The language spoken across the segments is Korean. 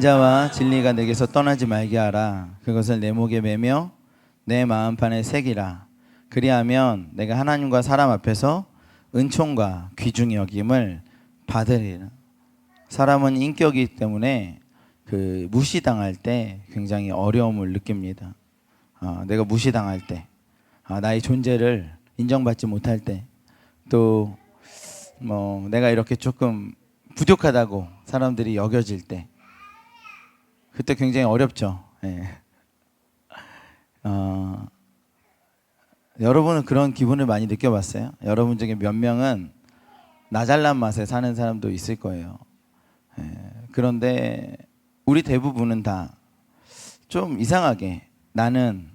인자와 진리가 내게서 떠나지 말게 하라. 그것을 내 목에 매며 내 마음판에 새기라. 그리하면 내가 하나님과 사람 앞에서 은총과 귀중히 여김을 받으리라. 사람은 인격이기 때문에 그 무시당할 때 굉장히 어려움을 느낍니다. 내가 무시당할 때, 나의 존재를 인정받지 못할 때, 또 내가 이렇게 조금 부족하다고 사람들이 여겨질 때, 그때 굉장히 어렵죠. 예. 여러분은 그런 기분을 많이 느껴봤어요? 여러분 중에 몇 명은 나 잘난 맛에 사는 사람도 있을 거예요. 예. 그런데 우리 대부분은 다 좀 이상하게 나는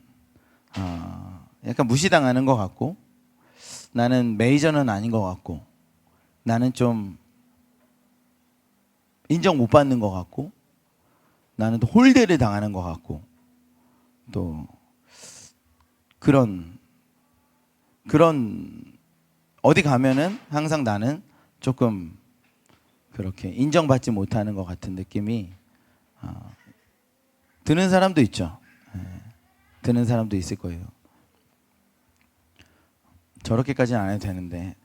약간 무시당하는 것 같고, 나는 메이저는 아닌 것 같고, 나는 좀 인정 못 받는 것 같고, 나는 또 홀대를 당하는 것 같고, 또 그런 어디 가면은 항상 나는 조금 그렇게 인정받지 못하는 것 같은 느낌이 드는 사람도 있죠. 드는 사람도 있을 거예요. 저렇게까지는 안 해도 되는데,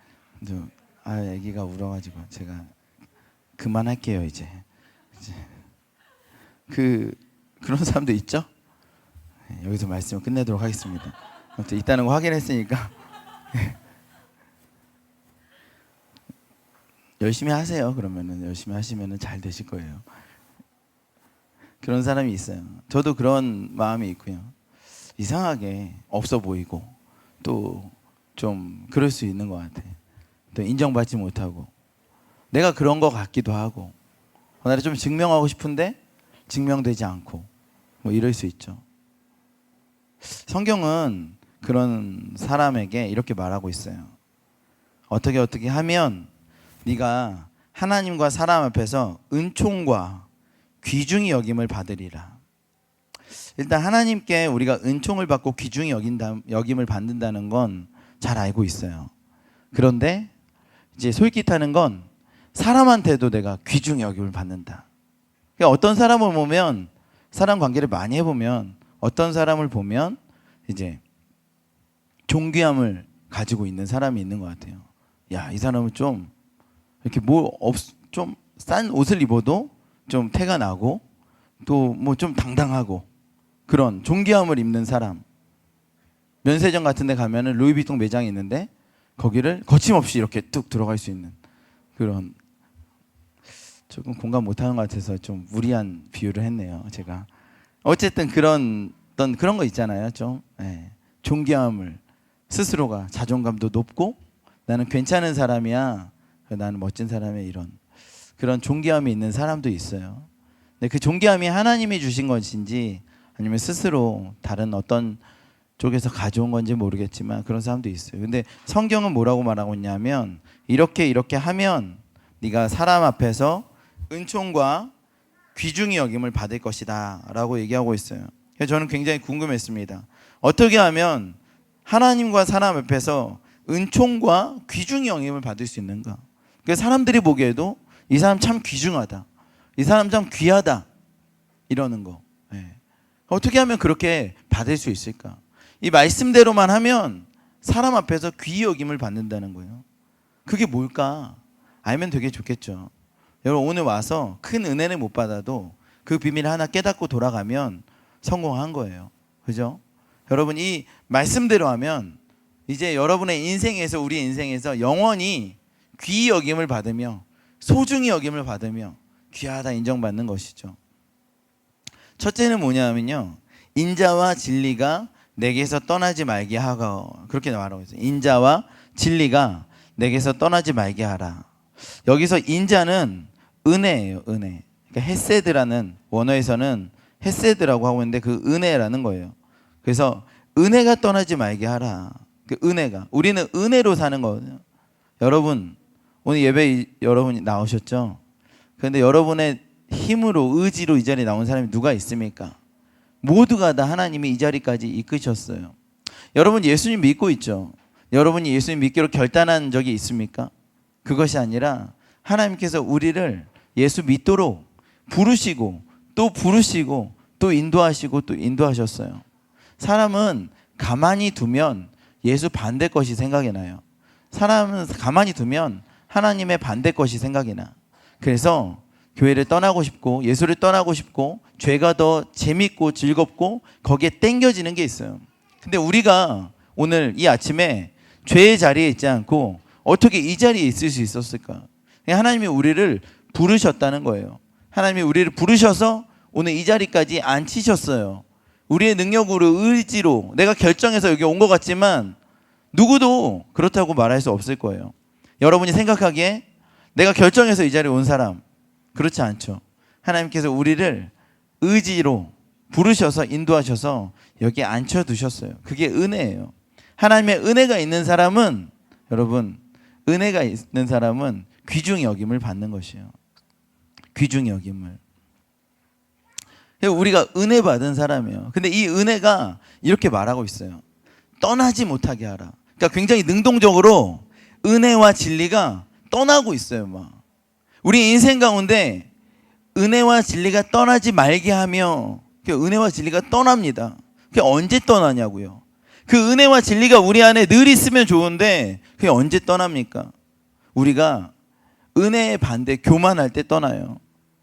애기가 울어가지고 제가 그만할게요 이제. 그런 사람도 있죠. 여기서 말씀을 끝내도록 하겠습니다. 아무튼 있다는 거 확인했으니까 열심히 하세요. 그러면은 열심히 하시면은 잘 되실 거예요. 그런 사람이 있어요. 저도 그런 마음이 있고요. 이상하게 없어 보이고 또 좀 그럴 수 있는 것 같아. 또 인정받지 못하고 내가 그런 것 같기도 하고, 나를 좀 증명하고 싶은데 증명되지 않고 이럴 수 있죠. 성경은 그런 사람에게 이렇게 말하고 있어요. 어떻게 하면 네가 하나님과 사람 앞에서 은총과 귀중히 여김을 받으리라. 일단 하나님께 우리가 은총을 받고 귀중히 여김을 받는다는 건 잘 알고 있어요. 그런데 이제 솔깃하는 건 사람한테도 내가 귀중히 여김을 받는다. 그러니까 어떤 사람을 보면, 사람 관계를 많이 해보면 어떤 사람을 보면 이제 존귀함을 가지고 있는 사람이 있는 것 같아요. 야, 이 사람은 좀 이렇게 좀 싼 옷을 입어도 좀 태가 나고 또 좀 당당하고 그런 존귀함을 입는 사람. 면세점 같은 데 가면은 루이비통 매장이 있는데 거기를 거침없이 이렇게 뚝 들어갈 수 있는 그런, 조금 공감 못하는 것 같아서 좀 무리한 비유를 했네요 제가. 어쨌든 그런 거 있잖아요. 좀 존귀함을, 스스로가 자존감도 높고 나는 괜찮은 사람이야, 나는 멋진 사람이야, 이런 그런 존귀함이 있는 사람도 있어요. 근데 그 존귀함이 하나님이 주신 것인지 아니면 스스로 다른 어떤 쪽에서 가져온 건지 모르겠지만 그런 사람도 있어요. 근데 성경은 뭐라고 말하고 있냐면 이렇게 하면 네가 사람 앞에서 은총과 귀중히 여김을 받을 것이다 라고 얘기하고 있어요. 그래서 저는 굉장히 궁금했습니다. 어떻게 하면 하나님과 사람 앞에서 은총과 귀중히 여김을 받을 수 있는가? 그러니까 사람들이 보기에도 이 사람 참 귀중하다, 이 사람 참 귀하다, 이러는 거. 어떻게 하면 그렇게 받을 수 있을까? 이 말씀대로만 하면 사람 앞에서 귀히 여김을 받는다는 거예요. 그게 뭘까? 알면 되게 좋겠죠. 여러분, 오늘 와서 큰 은혜는 못 받아도 그 비밀을 하나 깨닫고 돌아가면 성공한 거예요. 그죠? 여러분, 이 말씀대로 하면 이제 여러분의 인생에서, 우리 인생에서 영원히 귀히 여김을 받으며 소중히 여김을 받으며 귀하다 인정받는 것이죠. 첫째는 뭐냐면요, 인자와 진리가 내게서 떠나지 말게 하고, 그렇게 말하고 있어요. 인자와 진리가 내게서 떠나지 말게 하라. 여기서 인자는 은혜예요. 은혜. 그러니까 헤세드라는, 원어에서는 헤세드라고 하고 있는데 그 은혜라는 거예요. 그래서 은혜가 떠나지 말게 하라. 그 은혜가, 우리는 은혜로 사는 거거든요. 여러분, 오늘 예배 여러분이 나오셨죠? 그런데 여러분의 힘으로, 의지로 이 자리에 나온 사람이 누가 있습니까? 모두가 다 하나님이 이 자리까지 이끄셨어요. 여러분 예수님 믿고 있죠? 여러분이 예수님 믿기로 결단한 적이 있습니까? 그것이 아니라 하나님께서 우리를 예수 믿도록 부르시고 또 부르시고 또 인도하시고 또 인도하셨어요. 사람은 가만히 두면 예수 반대 것이 생각이 나요. 사람은 가만히 두면 하나님의 반대 것이 생각이 나. 그래서 교회를 떠나고 싶고 예수를 떠나고 싶고 죄가 더 재밌고 즐겁고 거기에 땡겨지는 게 있어요. 근데 우리가 오늘 이 아침에 죄의 자리에 있지 않고 어떻게 이 자리에 있을 수 있었을까? 하나님이 우리를 부르셨다는 거예요. 하나님이 우리를 부르셔서 오늘 이 자리까지 앉히셨어요. 우리의 능력으로 의지로 내가 결정해서 여기 온 것 같지만 누구도 그렇다고 말할 수 없을 거예요. 여러분이 생각하기에 내가 결정해서 이 자리에 온 사람, 그렇지 않죠. 하나님께서 우리를 의지로 부르셔서 인도하셔서 여기에 앉혀두셨어요. 그게 은혜예요. 하나님의 은혜가 있는 사람은, 여러분, 은혜가 있는 사람은 귀중히 여김을 받는 것이에요. 귀중히 여김을. 우리가 은혜 받은 사람이에요. 근데 이 은혜가 이렇게 말하고 있어요. 떠나지 못하게 하라. 그러니까 굉장히 능동적으로 은혜와 진리가 떠나고 있어요. 막 우리 인생 가운데 은혜와 진리가 떠나지 말게 하며 은혜와 진리가 떠납니다. 그게 언제 떠나냐고요. 그 은혜와 진리가 우리 안에 늘 있으면 좋은데 그게 언제 떠납니까? 우리가 은혜의 반대 교만할 때 떠나요.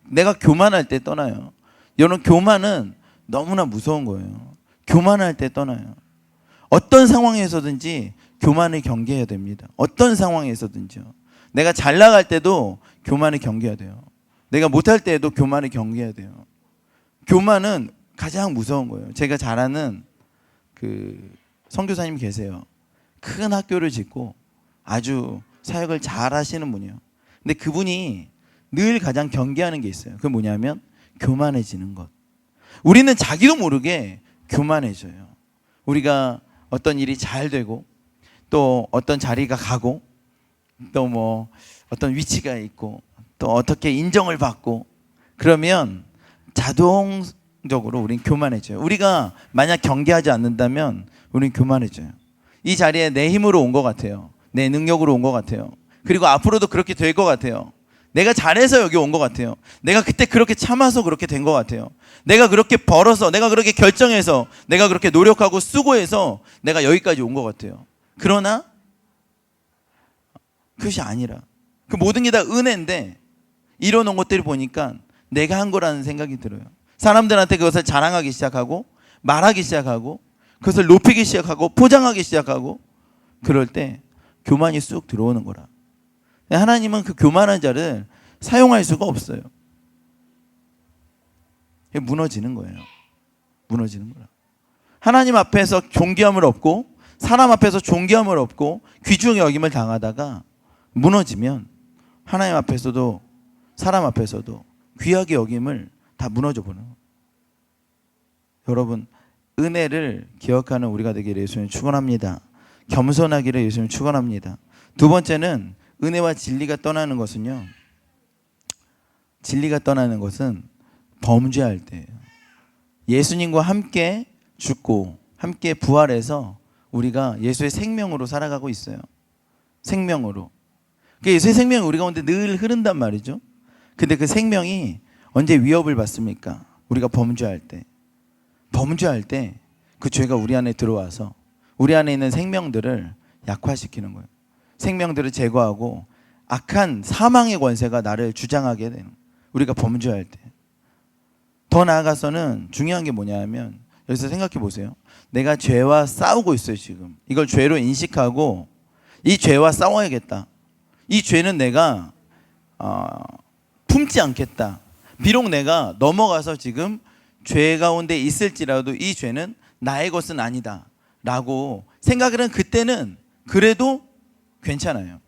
내가 교만할 때 떠나요. 여러분, 교만은 너무나 무서운 거예요. 교만할 때 떠나요. 어떤 상황에서든지 교만을 경계해야 됩니다. 어떤 상황에서든지요. 내가 잘 나갈 때도 교만을 경계해야 돼요. 내가 못할 때에도 교만을 경계해야 돼요. 교만은 가장 무서운 거예요. 제가 잘 아는 그 선교사님 계세요. 큰 학교를 짓고 아주 사역을 잘 하시는 분이에요. 근데 그분이 늘 가장 경계하는 게 있어요. 그게 뭐냐면 교만해지는 것. 우리는 자기도 모르게 교만해져요. 우리가 어떤 일이 잘 되고 또 어떤 자리가 가고 또 뭐 어떤 위치가 있고 또 어떻게 인정을 받고 그러면 자동적으로 우린 교만해져요. 우리가 만약 경계하지 않는다면 우린 교만해져요. 이 자리에 내 힘으로 온 것 같아요. 내 능력으로 온 것 같아요. 그리고 앞으로도 그렇게 될 것 같아요. 내가 잘해서 여기 온 것 같아요. 내가 그때 그렇게 참아서 그렇게 된 것 같아요. 내가 그렇게 벌어서, 내가 그렇게 결정해서, 내가 그렇게 노력하고 수고해서 내가 여기까지 온 것 같아요. 그러나 그것이 아니라 그 모든 게 다 은혜인데 이뤄놓은 것들을 보니까 내가 한 거라는 생각이 들어요. 사람들한테 그것을 자랑하기 시작하고 말하기 시작하고 그것을 높이기 시작하고 포장하기 시작하고 그럴 때 교만이 쑥 들어오는 거라. 하나님은 그 교만한 자를 사용할 수가 없어요. 무너지는 거예요. 무너지는 거라. 하나님 앞에서 존귀함을 얻고 사람 앞에서 존귀함을 얻고 귀중히 여김을 당하다가 무너지면 하나님 앞에서도 사람 앞에서도 귀하게 여김을 다 무너져 보는 거예요. 여러분, 은혜를 기억하는 우리가 되기를 예수님 축원합니다. 겸손하기를 예수님 축원합니다. 두 번째는 은혜와 진리가 떠나는 것은요. 진리가 떠나는 것은 범죄할 때예요. 예수님과 함께 죽고 함께 부활해서 우리가 예수의 생명으로 살아가고 있어요. 생명으로. 그러니까 예수의 생명이 우리 가운데 늘 흐른단 말이죠. 근데 그 생명이 언제 위협을 받습니까? 우리가 범죄할 때. 범죄할 때 그 죄가 우리 안에 들어와서 우리 안에 있는 생명들을 약화시키는 거예요. 생명들을 제거하고 악한 사망의 권세가 나를 주장하게 되는 거예요. 우리가 범죄할 때. 더 나아가서는 중요한 게 뭐냐면 여기서 생각해 보세요. 내가 죄와 싸우고 있어요 지금. 이걸 죄로 인식하고 이 죄와 싸워야겠다. 이 죄는 내가 품지 않겠다. 비록 내가 넘어가서 지금 죄 가운데 있을지라도 이 죄는 나의 것은 아니다 라고 생각을 한 그때는 그래도 괜찮아요.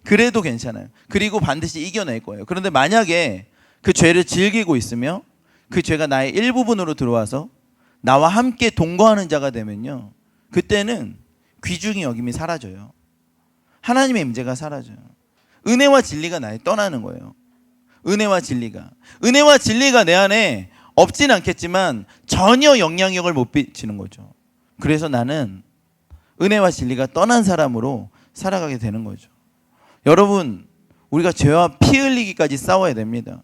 그래도 괜찮아요. 그리고 반드시 이겨낼 거예요. 그런데 만약에 그 죄를 즐기고 있으며 그 죄가 나의 일부분으로 들어와서 나와 함께 동거하는 자가 되면요, 그때는 귀중히 여김이 사라져요. 하나님의 임재가 사라져요. 은혜와 진리가 나에 떠나는 거예요. 은혜와 진리가 내 안에 없진 않겠지만 전혀 영향력을 못 미치는 거죠. 그래서 나는 은혜와 진리가 떠난 사람으로 살아가게 되는 거죠. 여러분, 우리가 죄와 피 흘리기까지 싸워야 됩니다.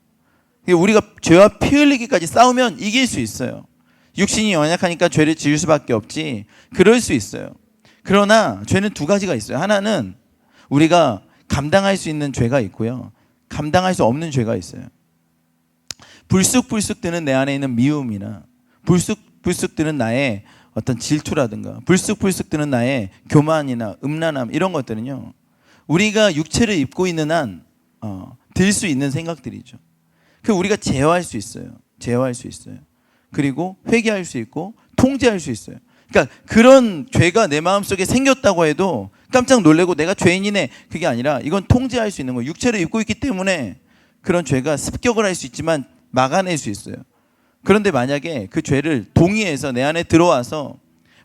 우리가 죄와 피 흘리기까지 싸우면 이길 수 있어요. 육신이 연약하니까 죄를 지을 수밖에 없지. 그럴 수 있어요. 그러나 죄는 두 가지가 있어요. 하나는 우리가 감당할 수 있는 죄가 있고요. 감당할 수 없는 죄가 있어요. 불쑥불쑥 드는 내 안에 있는 미움이나 불쑥불쑥 드는 나의 어떤 질투라든가 불쑥불쑥 드는 나의 교만이나 음란함 이런 것들은요. 우리가 육체를 입고 있는 한 들 수 있는 생각들이죠. 그 우리가 제어할 수 있어요. 제어할 수 있어요. 그리고 회개할 수 있고 통제할 수 있어요. 그러니까 그런 죄가 내 마음속에 생겼다고 해도 깜짝 놀래고 내가 죄인이네 그게 아니라 이건 통제할 수 있는 거예요. 육체를 입고 있기 때문에 그런 죄가 습격을 할 수 있지만 막아낼 수 있어요. 그런데 만약에 그 죄를 동의해서 내 안에 들어와서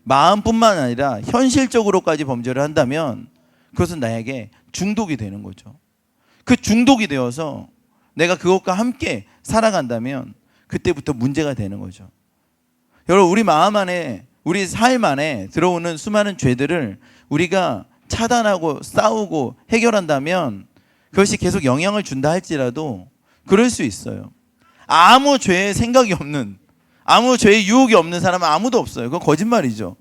마음뿐만 아니라 현실적으로까지 범죄를 한다면 그것은 나에게 중독이 되는 거죠. 그 중독이 되어서 내가 그것과 함께 살아간다면 그때부터 문제가 되는 거죠. 여러분 우리 마음 안에 우리 삶 안에 들어오는 수많은 죄들을 우리가 차단하고 싸우고 해결한다면 그것이 계속 영향을 준다 할지라도 그럴 수 있어요. 아무 죄의 생각이 없는 아무 죄의 유혹이 없는 사람은 아무도 없어요. 그건 거짓말이죠.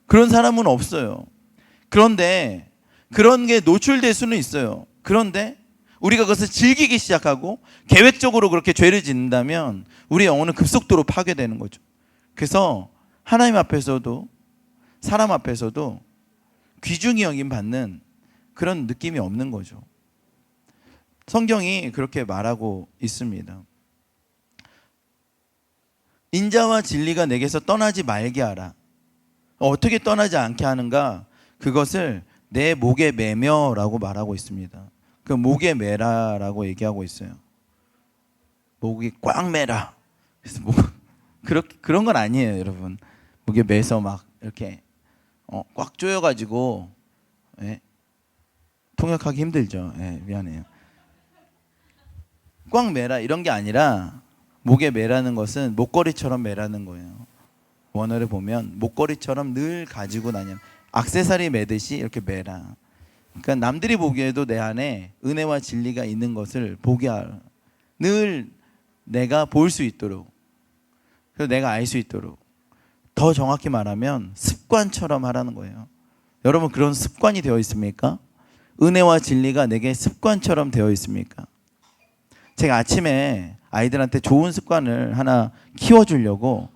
그런 사람은 없어요. 그런데 그런 게 노출될 수는 있어요. 그런데 우리가 그것을 즐기기 시작하고 계획적으로 그렇게 죄를 짓는다면 우리의 영혼은 급속도로 파괴되는 거죠. 그래서 하나님 앞에서도 사람 앞에서도 귀중히 여김받는 그런 느낌이 없는 거죠. 성경이 그렇게 말하고 있습니다. 인자와 진리가 내게서 떠나지 말게 하라. 어떻게 떠나지 않게 하는가? 그것을 내 목에 매며라고 말하고 있습니다. 그 목에 매라라고 얘기하고 있어요. 목이 꽉 매라. 그래서 그런 건 아니에요, 여러분. 목에 매서 막 이렇게 꽉 조여가지고 통역하기 힘들죠. 미안해요. 꽉 매라 이런 게 아니라 목에 매라는 것은 목걸이처럼 매라는 거예요. 원어를 보면 목걸이처럼 늘 가지고 다니는 액세서리 매듯이 이렇게 매라. 그러니까 남들이 보기에도 내 안에 은혜와 진리가 있는 것을 보게 하라. 늘 내가 볼 수 있도록 그래서 내가 알 수 있도록 더 정확히 말하면 습관처럼 하라는 거예요. 여러분 그런 습관이 되어 있습니까? 은혜와 진리가 내게 습관처럼 되어 있습니까? 제가 아침에 아이들한테 좋은 습관을 하나 키워주려고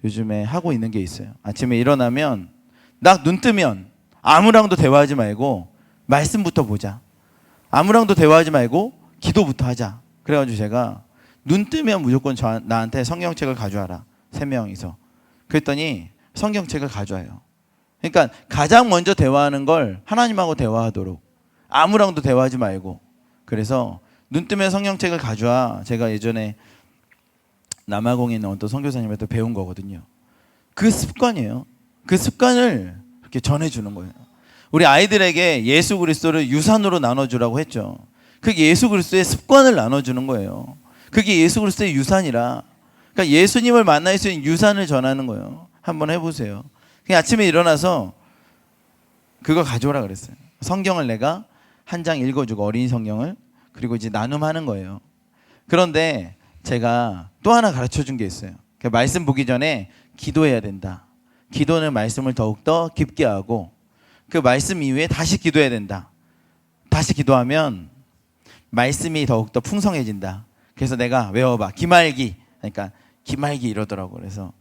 요즘에 하고 있는 게 있어요. 아침에 일어나면 딱 눈 뜨면 아무랑도 대화하지 말고 말씀부터 보자. 아무랑도 대화하지 말고 기도부터 하자. 그래가지고 제가 눈 뜨면 무조건 나한테 성경책을 가져와라. 3명이서. 그랬더니 성경책을 가져와요. 그러니까 가장 먼저 대화하는 걸 하나님하고 대화하도록 아무랑도 대화하지 말고. 그래서 눈 뜨면 성경책을 가져와. 제가 예전에 남아공에 있는 어떤 선교사님한테 배운 거거든요. 그 습관이에요. 그 습관을 이렇게 전해주는 거예요. 우리 아이들에게 예수 그리스도를 유산으로 나눠주라고 했죠. 그게 예수 그리스도의 습관을 나눠주는 거예요. 그게 예수 그리스도의 유산이라. 그러니까 예수님을 만날 수 있는 유산을 전하는 거예요. 한번 해보세요. 그냥 아침에 일어나서 그거 가져오라 그랬어요. 성경을 내가 한 장 읽어주고 어린이 성경을 그리고 이제 나눔하는 거예요. 그런데 제가 또 하나 가르쳐 준 게 있어요. 말씀 보기 전에 기도해야 된다. 기도는 말씀을 더욱더 깊게 하고 그 말씀 이후에 다시 기도해야 된다. 다시 기도하면 말씀이 더욱더 풍성해진다. 그래서 내가 외워봐. 기말기. 그러니까 기말기 이러더라고. 그래서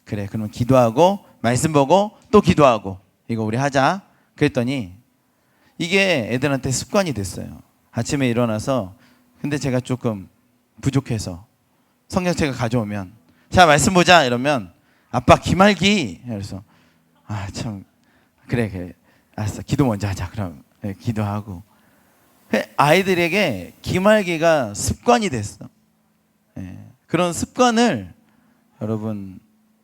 그래 그러면 기도하고 말씀 보고 또 기도하고 이거 우리 하자. 그랬더니 이게 애들한테 습관이 됐어요. 아침에 일어나서 근데 제가 조금 부족해서 성경책을 가져오면 자 말씀 보자 이러면 아빠 기말기. 그래서 아 참 그래 알았어 기도 먼저 하자. 그럼 기도하고 아이들에게 기말기가 습관이 됐어. 그런 습관을 여러분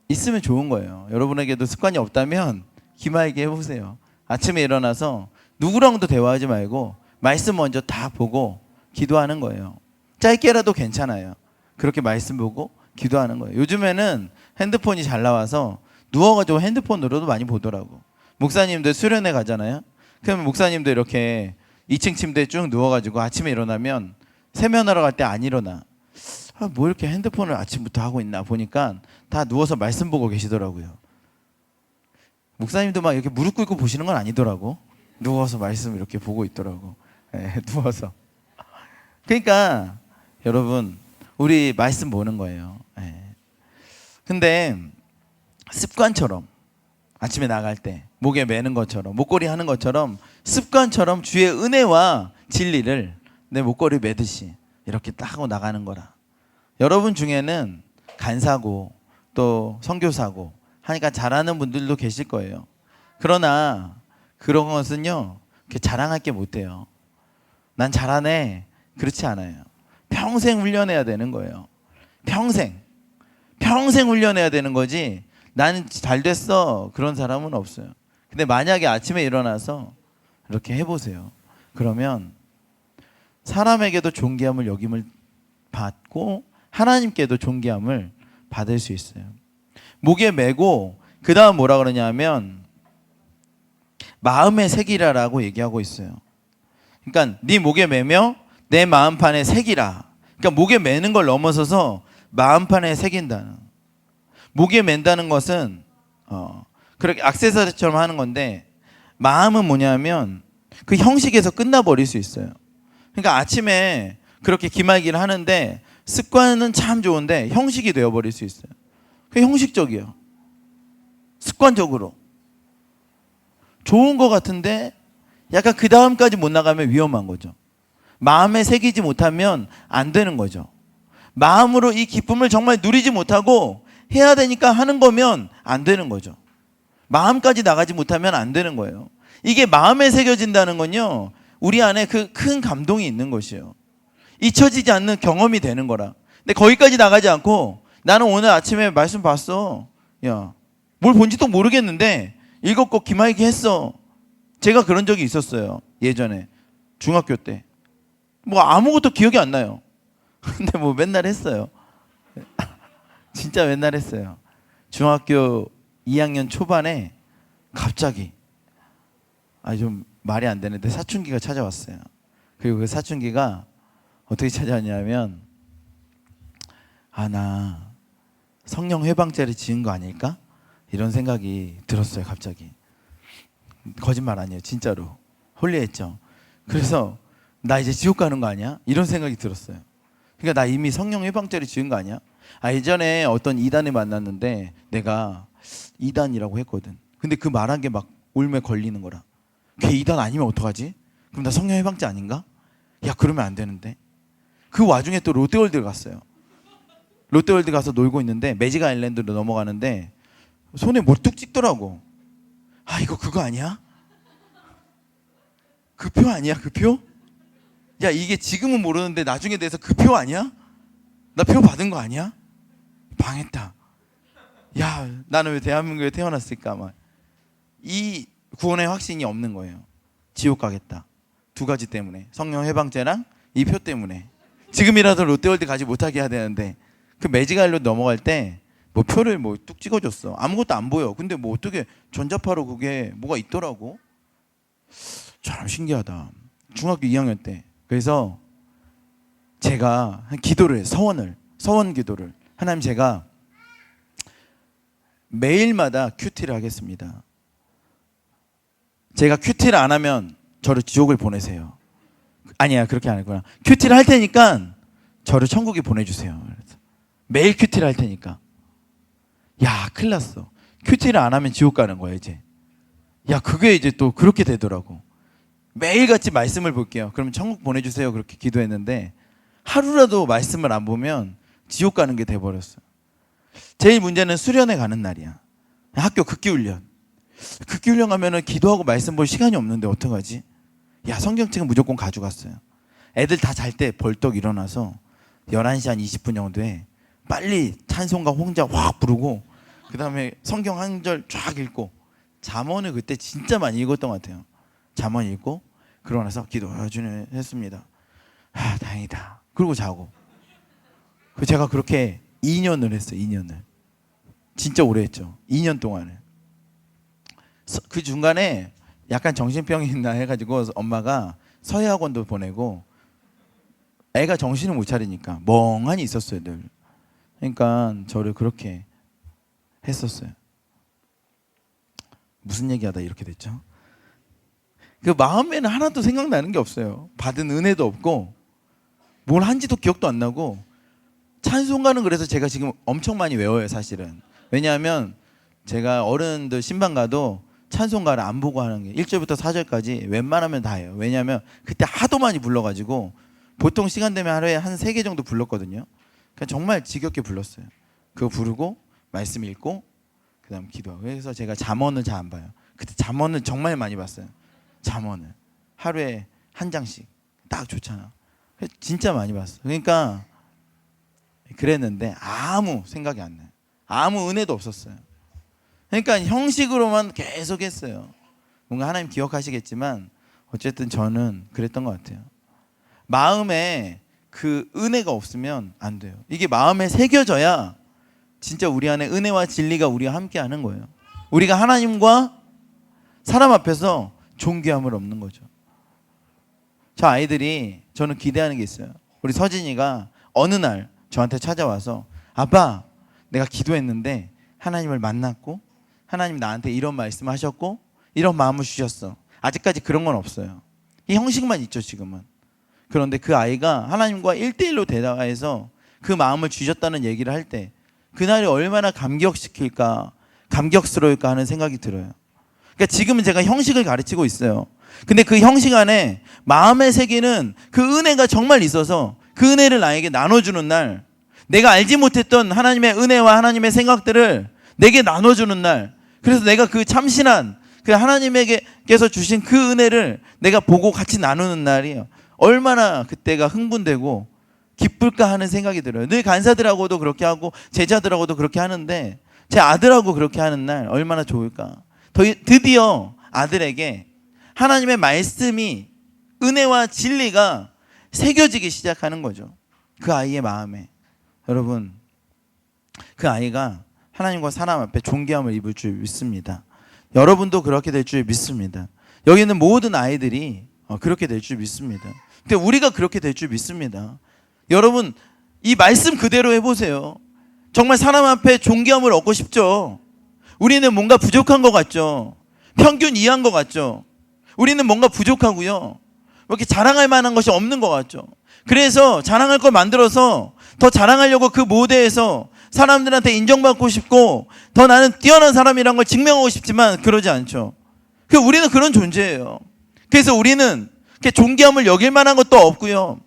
있으면 좋은 거예요. 여러분에게도 습관이 없다면 기말기 해보세요. 아침에 일어나서 누구랑도 대화하지 말고 말씀 먼저 다 보고 기도하는 거예요. 짧게라도 괜찮아요. 그렇게 말씀 보고 기도하는 거예요. 요즘에는 핸드폰이 잘 나와서 누워가지고 핸드폰으로도 많이 보더라고. 목사님들 수련회 가잖아요. 그러면 목사님도 이렇게 2층 침대에 쭉 누워가지고 아침에 일어나면 세면하러 갈 때 안 일어나. 뭐 이렇게 핸드폰을 아침부터 하고 있나 보니까 다 누워서 말씀 보고 계시더라고요. 목사님도 막 이렇게 무릎 꿇고 보시는 건 아니더라고. 누워서 말씀 이렇게 보고 있더라고. 네, 누워서. 그러니까 여러분 우리 말씀 보는 거예요. 네. 근데 습관처럼 아침에 나갈 때 목에 매는 것처럼 목걸이 하는 것처럼 습관처럼 주의 은혜와 진리를 내 목걸이 매듯이 이렇게 딱 하고 나가는 거라. 여러분 중에는 간사고 또 선교사고 하니까 잘하는 분들도 계실 거예요. 그러나 그런 것은요 이렇게 자랑할 게 못 돼요. 난 잘하네 그렇지 않아요. 평생 훈련해야 되는 거예요. 평생 훈련해야 되는 거지 나는 잘 됐어 그런 사람은 없어요. 근데 만약에 아침에 일어나서 이렇게 해보세요. 그러면 사람에게도 존귀함을 여김을 받고 하나님께도 존귀함을 받을 수 있어요. 목에 메고 그 다음 뭐라 그러냐면 마음의 색이라라고 얘기하고 있어요. 그러니까 네 목에 매며 내 마음판에 새기라. 그러니까 목에 매는 걸 넘어서서 마음판에 새긴다는. 목에 맨다는 것은 그렇게 액세서리처럼 하는 건데 마음은 뭐냐면 그 형식에서 끝나버릴 수 있어요. 그러니까 아침에 그렇게 기말기를 하는데 습관은 참 좋은데 형식이 되어버릴 수 있어요. 그 형식적이에요. 습관적으로 좋은 것 같은데 약간 그 다음까지 못 나가면 위험한 거죠. 마음에 새기지 못하면 안 되는 거죠. 마음으로 이 기쁨을 정말 누리지 못하고 해야 되니까 하는 거면 안 되는 거죠. 마음까지 나가지 못하면 안 되는 거예요. 이게 마음에 새겨진다는 건요 우리 안에 그 큰 감동이 있는 것이에요. 잊혀지지 않는 경험이 되는 거라. 근데 거기까지 나가지 않고 나는 오늘 아침에 말씀 봤어. 야, 뭘 본지도 모르겠는데 읽었고 기말기 했어. 제가 그런 적이 있었어요. 예전에 중학교 때. 뭐 아무것도 기억이 안 나요. 근데 뭐 맨날 했어요. 진짜 맨날 했어요. 중학교 2학년 초반에 갑자기 좀 말이 안 되는데 사춘기가 찾아왔어요. 그리고 그 사춘기가 어떻게 찾아왔냐면 나 성령 회방죄를 지은 거 아닐까? 이런 생각이 들었어요. 갑자기. 거짓말 아니에요. 진짜로. 홀리했죠. 그래서 나 이제 지옥 가는 거 아니야? 이런 생각이 들었어요. 그러니까 나 이미 성령 회방죄를 지은 거 아니야? 예전에 어떤 이단을 만났는데 내가 이단이라고 했거든. 근데 그 말한 게 막 올매 걸리는 거라. 걔 이단 아니면 어떡하지? 그럼 나 성령 회방죄 아닌가? 야, 그러면 안 되는데. 그 와중에 또 롯데월드를 갔어요. 롯데월드 가서 놀고 있는데 매직 아일랜드로 넘어가는데 손에 뭘 뚝 찍더라고. 이거 그거 아니야? 그 표 아니야? 그 표? 야, 이게 지금은 모르는데 나중에 돼서 그 표 아니야? 나 표 받은 거 아니야? 망했다. 야, 나는 왜 대한민국에 태어났을까? 막. 이 구원의 확신이 없는 거예요. 지옥 가겠다. 두 가지 때문에. 성령 해방죄랑 이 표 때문에. 지금이라도 롯데월드 가지 못하게 해야 되는데 그 매직아일로 넘어갈 때 뭐 표를 뭐 뚝 찍어줬어. 아무것도 안 보여. 근데 뭐 어떻게 전자파로 그게 뭐가 있더라고. 참 신기하다. 중학교 2학년 때. 그래서 제가 기도를 해요. 서원 기도를. 하나님, 제가 매일마다 큐티를 하겠습니다. 제가 큐티를 안 하면 저를 지옥을 보내세요. 아니야, 그렇게 안 했구나. 큐티를 할 테니까 저를 천국에 보내주세요. 그래서 매일 큐티를 할 테니까. 야, 큰일 났어. 큐티를 안 하면 지옥 가는 거야 이제. 야, 그게 이제 또 그렇게 되더라고. 매일같이 말씀을 볼게요. 그러면 천국 보내주세요. 그렇게 기도했는데 하루라도 말씀을 안 보면 지옥 가는 게 돼버렸어요. 제일 문제는 수련회 가는 날이야. 학교 극기훈련. 극기훈련 가면은 기도하고 말씀 볼 시간이 없는데 어떡하지? 야, 성경책은 무조건 가져갔어요. 애들 다 잘 때 벌떡 일어나서 11시 한 20분 정도에 빨리 찬송가 혼자 확 부르고 그 다음에 성경 한 절 쫙 읽고 잠언을 그때 진짜 많이 읽었던 것 같아요. 잠언 읽고 그러고 나서 기도 주님 했습니다. 다행이다. 그러고 자고. 제가 그렇게 2년을 했어요. 2년을. 진짜 오래 했죠. 2년 동안을. 그 중간에 약간 정신병이 있나 해가지고 엄마가 서예학원도 보내고 애가 정신을 못 차리니까 멍하니 있었어요, 늘. 그러니까 저를 그렇게 했었어요. 무슨 얘기하다 이렇게 됐죠? 그 마음에는 하나도 생각나는 게 없어요. 받은 은혜도 없고 뭘 한지도 기억도 안 나고. 찬송가는 그래서 제가 지금 엄청 많이 외워요, 사실은. 왜냐하면 제가 어른들 신방 가도 찬송가를 안 보고 하는 게 1절부터 4절까지 웬만하면 다 해요. 왜냐하면 그때 하도 많이 불러가지고 보통 시간 되면 하루에 한 3개 정도 불렀거든요. 그러니까 정말 지겹게 불렀어요. 그거 부르고 말씀 읽고 그 다음 기도하고. 그래서 제가 잠언을 잘 안 봐요. 그때 잠언을 정말 많이 봤어요. 잠언을 하루에 한 장씩 딱 좋잖아. 진짜 많이 봤어. 그러니까 그랬는데 아무 생각이 안 나요. 아무 은혜도 없었어요. 그러니까 형식으로만 계속 했어요. 뭔가 하나님 기억하시겠지만 어쨌든 저는 그랬던 것 같아요. 마음에 그 은혜가 없으면 안 돼요. 이게 마음에 새겨져야 진짜 우리 안에 은혜와 진리가 우리와 함께 하는 거예요. 우리가 하나님과 사람 앞에서 존귀함을 얻는 거죠. 저 아이들이 저는 기대하는 게 있어요. 우리 서진이가 어느 날 저한테 찾아와서 아빠, 내가 기도했는데 하나님을 만났고 하나님 나한테 이런 말씀하셨고 이런 마음을 주셨어. 아직까지 그런 건 없어요. 이 형식만 있죠, 지금은. 그런데 그 아이가 하나님과 1대1로 대화해서 그 마음을 주셨다는 얘기를 할 때 그날이 얼마나 감격시킬까, 감격스러울까 하는 생각이 들어요. 그러니까 지금은 제가 형식을 가르치고 있어요. 근데 그 형식 안에 마음의 세계는 그 은혜가 정말 있어서 그 은혜를 나에게 나눠주는 날, 내가 알지 못했던 하나님의 은혜와 하나님의 생각들을 내게 나눠주는 날, 그래서 내가 그 참신한 그 하나님에게서 주신 그 은혜를 내가 보고 같이 나누는 날이에요. 얼마나 그때가 흥분되고 기쁠까 하는 생각이 들어요. 늘 간사들하고도 그렇게 하고 제자들하고도 그렇게 하는데 제 아들하고 그렇게 하는 날 얼마나 좋을까. 드디어 아들에게 하나님의 말씀이, 은혜와 진리가 새겨지기 시작하는 거죠. 그 아이의 마음에. 여러분, 그 아이가 하나님과 사람 앞에 존귀함을 입을 줄 믿습니다. 여러분도 그렇게 될 줄 믿습니다. 여기 있는 모든 아이들이 그렇게 될 줄 믿습니다. 근데 우리가 그렇게 될 줄 믿습니다. 여러분, 이 말씀 그대로 해보세요. 정말 사람 앞에 존귀함을 얻고 싶죠. 우리는 뭔가 부족한 것 같죠. 평균 이하인 것 같죠. 우리는 뭔가 부족하고요. 이렇게 자랑할 만한 것이 없는 것 같죠. 그래서 자랑할 걸 만들어서 더 자랑하려고 그 무대에서 사람들한테 인정받고 싶고 더 나는 뛰어난 사람이란 걸 증명하고 싶지만 그러지 않죠. 우리는 그런 존재예요. 그래서 우리는 존귀함을 여길 만한 것도 없고요.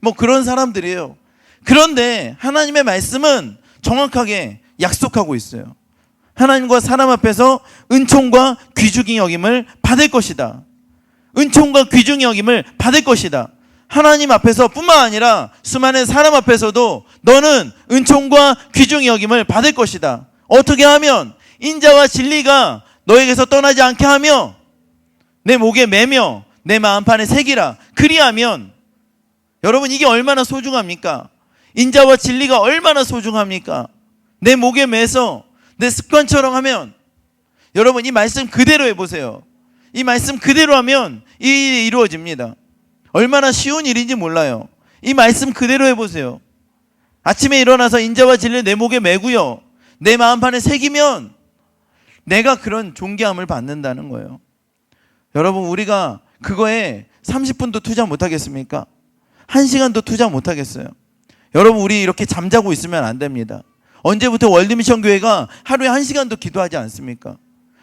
뭐 그런 사람들이에요. 그런데 하나님의 말씀은 정확하게 약속하고 있어요. 하나님과 사람 앞에서 은총과 귀중히 여김을 받을 것이다. 은총과 귀중히 여김을 받을 것이다. 하나님 앞에서 뿐만 아니라 수많은 사람 앞에서도 너는 은총과 귀중히 여김을 받을 것이다. 어떻게 하면? 인자와 진리가 너에게서 떠나지 않게 하며 내 목에 매며 내 마음판에 새기라. 그리하면, 여러분, 이게 얼마나 소중합니까? 인자와 진리가 얼마나 소중합니까? 내 목에 매서 내 습관처럼 하면, 여러분, 이 말씀 그대로 해보세요. 이 말씀 그대로 하면 이 일이 이루어집니다. 얼마나 쉬운 일인지 몰라요. 이 말씀 그대로 해보세요. 아침에 일어나서 인자와 진리를 내 목에 매고요, 내 마음판에 새기면 내가 그런 존귀함을 받는다는 거예요. 여러분, 우리가 그거에 30분도 투자 못하겠습니까? 1시간도 투자 못하겠어요? 여러분, 우리 이렇게 잠자고 있으면 안 됩니다. 언제부터 월드미션 교회가 하루에 1시간도 기도하지 않습니까?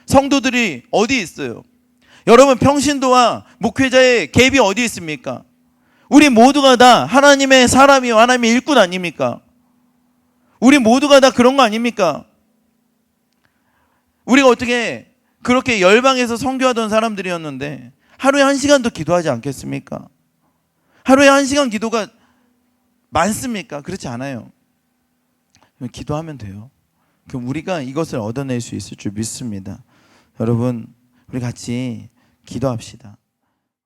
성도들이 어디 있어요? 여러분, 평신도와 목회자의 갭이 어디 있습니까? 우리 모두가 다 하나님의 사람이요, 하나님의 일꾼 아닙니까? 우리 모두가 다 그런 거 아닙니까? 우리가 어떻게 그렇게 열방에서 선교하던 사람들이었는데 하루에 1시간도 기도하지 않겠습니까? 하루에 1시간 기도가 많습니까? 그렇지 않아요. 기도하면 돼요. 그럼 우리가 이것을 얻어낼 수 있을 줄 믿습니다. 여러분, 우리 같이 기도합시다.